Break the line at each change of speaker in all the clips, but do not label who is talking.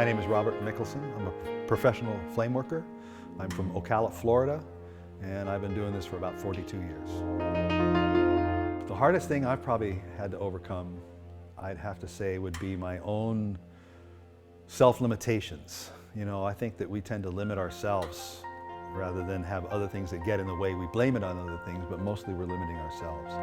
My name is Robert Mickelsen. I'm a professional flame worker. I'm from Ocala, Florida, and I've been doing this for about 42 years. The hardest thing I've probably had to overcome, I'd have to say, would be my own self-limitations. You know, I think that we tend to limit ourselves rather than have other things that get in the way. We blame it on other things, but mostly we're limiting ourselves.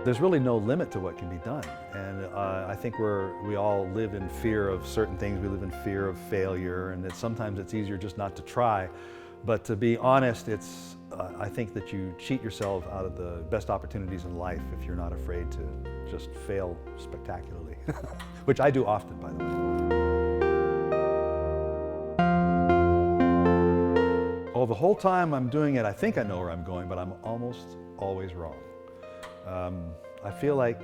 There's really no limit to what can be done, and I think we all live in fear of certain things. We live in fear of failure, and that sometimes it's easier just not to try. But to be honest, I think that you cheat yourself out of the best opportunities in life if you're not afraid to just fail spectacularly, which I do often, by the way. Oh, the whole time I'm doing it, I think I know where I'm going, but I'm almost always wrong. I feel like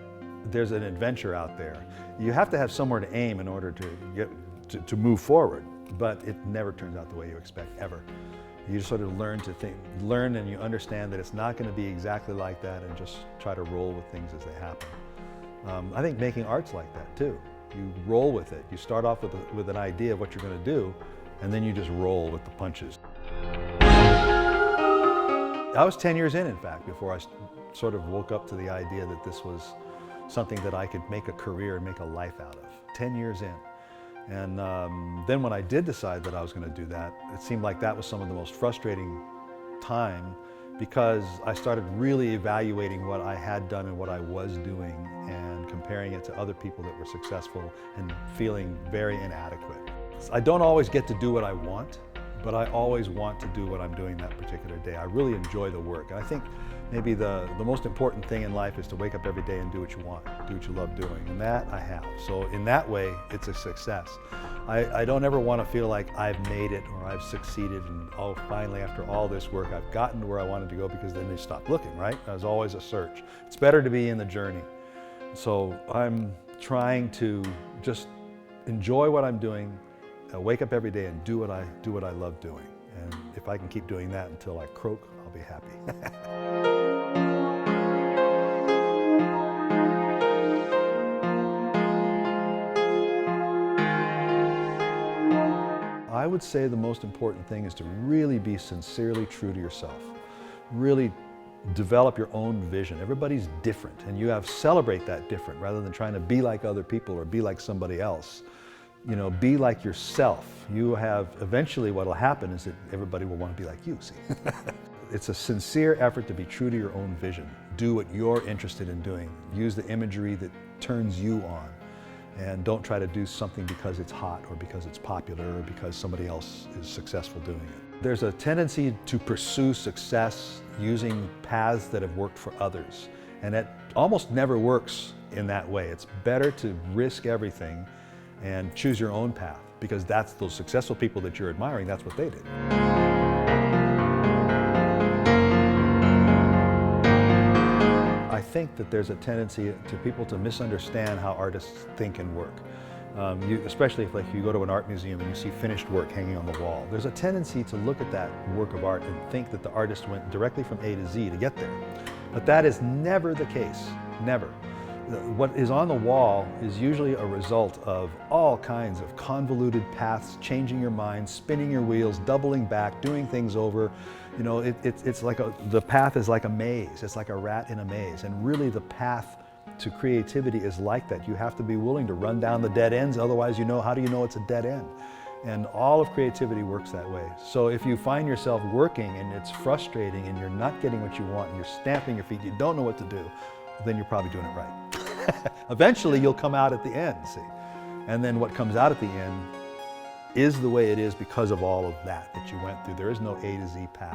there's an adventure out there. You have to have somewhere to aim in order to move forward, but it never turns out the way you expect, ever. You just sort of learn and you understand that it's not going to be exactly like that, and just try to roll with things as they happen. I think making art's like that too. You roll with it. You start off with an idea of what you're going to do, and then you just roll with the punches. I was 10 years in fact, before I sort of woke up to the idea that this was something that I could make a career and make a life out of. 10 years in. And then when I did decide that I was going to do that, it seemed like that was some of the most frustrating time, because I started really evaluating what I had done and what I was doing and comparing it to other people that were successful and feeling very inadequate. I don't always get to do what I want, but I always want to do what I'm doing that particular day. I really enjoy the work. And I think maybe the most important thing in life is to wake up every day and do what you want, do what you love doing. And that I have. So in that way, it's a success. I don't ever want to feel like I've made it or I've succeeded and, oh, finally after all this work, I've gotten to where I wanted to go, because then they stop looking, right? There's always a search. It's better to be in the journey. So I'm trying to just enjoy what I'm doing, wake up every day and do what I love doing. And if I can keep doing that until I croak, I'll be happy. I would say the most important thing is to really be sincerely true to yourself. Really develop your own vision. Everybody's different, and you have to celebrate that different rather than trying to be like other people or be like somebody else. You know, be like yourself. Eventually what will happen is that everybody will want to be like you, see. It's a sincere effort to be true to your own vision. Do what you're interested in doing. Use the imagery that turns you on. And don't try to do something because it's hot or because it's popular or because somebody else is successful doing it. There's a tendency to pursue success using paths that have worked for others. And it almost never works in that way. It's better to risk everything and choose your own path, because that's those successful people that you're admiring, that's what they did. I think that there's a tendency to people to misunderstand how artists think and work. Especially if you go to an art museum and you see finished work hanging on the wall. There's a tendency to look at that work of art and think that the artist went directly from A to Z to get there. But that is never the case, never. What is on the wall is usually a result of all kinds of convoluted paths, changing your mind, spinning your wheels, doubling back, doing things over. You know, it's like the path is like a maze. It's like a rat in a maze. And really the path to creativity is like that. You have to be willing to run down the dead ends, otherwise how do you know it's a dead end? And all of creativity works that way. So if you find yourself working and it's frustrating and you're not getting what you want and you're stamping your feet, you don't know what to do, then you're probably doing it right. Eventually you'll come out at the end, see? And then what comes out at the end is the way it is because of all of that you went through. There is no A to Z path.